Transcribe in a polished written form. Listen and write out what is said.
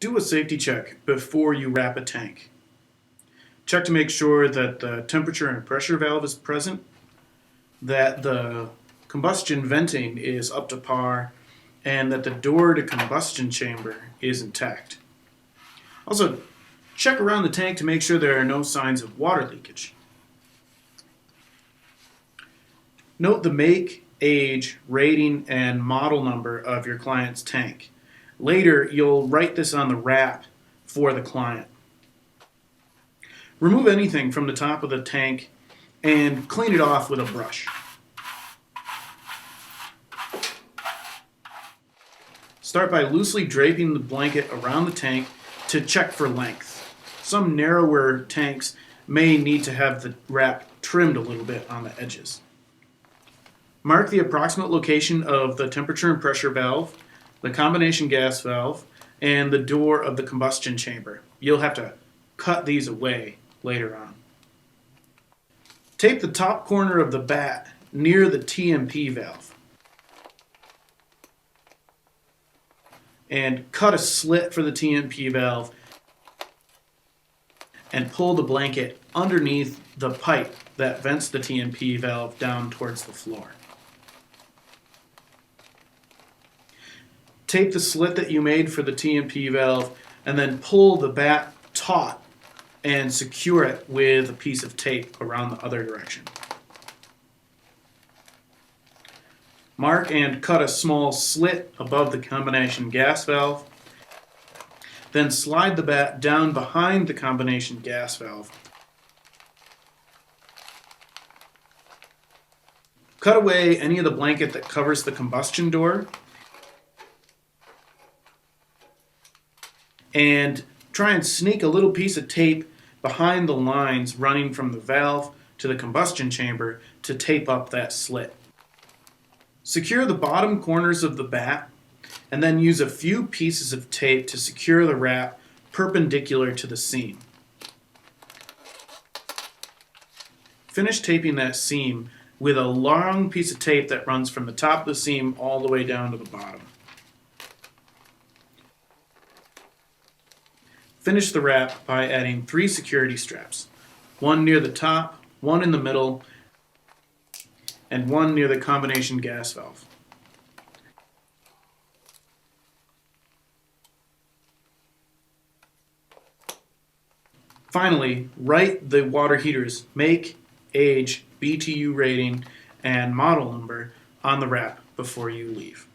Do a safety check before you wrap a tank. Check to make sure that the temperature and pressure valve is present, that the combustion venting is up to par, and that the door to combustion chamber is intact. Also, check around the tank to make sure there are no signs of water leakage. Note the make, age, rating, and model number of your client's tank. Later, you'll write this on the wrap for the client. Remove anything from the top of the tank and clean it off with a brush. Start by loosely draping the blanket around the tank to check for length. Some narrower tanks may need to have the wrap trimmed a little bit on the edges. Mark the approximate location of the temperature and pressure valve, the combination gas valve, and the door of the combustion chamber. You'll have to cut these away later on. Tape the top corner of the bat near the TMP valve and cut a slit for the TMP valve and pull the blanket underneath the pipe that vents the TMP valve down towards the floor. Tape the slit that you made for the TMP valve and then pull the bat taut and secure it with a piece of tape around the other direction. Mark and cut a small slit above the combination gas valve. Then slide the bat down behind the combination gas valve. Cut away any of the blanket that covers the combustion door and try and sneak a little piece of tape behind the lines running from the valve to the combustion chamber to tape up that slit. Secure the bottom corners of the bat and then use a few pieces of tape to secure the wrap perpendicular to the seam. Finish taping that seam with a long piece of tape that runs from the top of the seam all the way down to the bottom. Finish the wrap by adding 3 security straps, one near the top, one in the middle, and one near the combination gas valve. Finally, write the water heater's make, age, BTU rating, and model number on the wrap before you leave.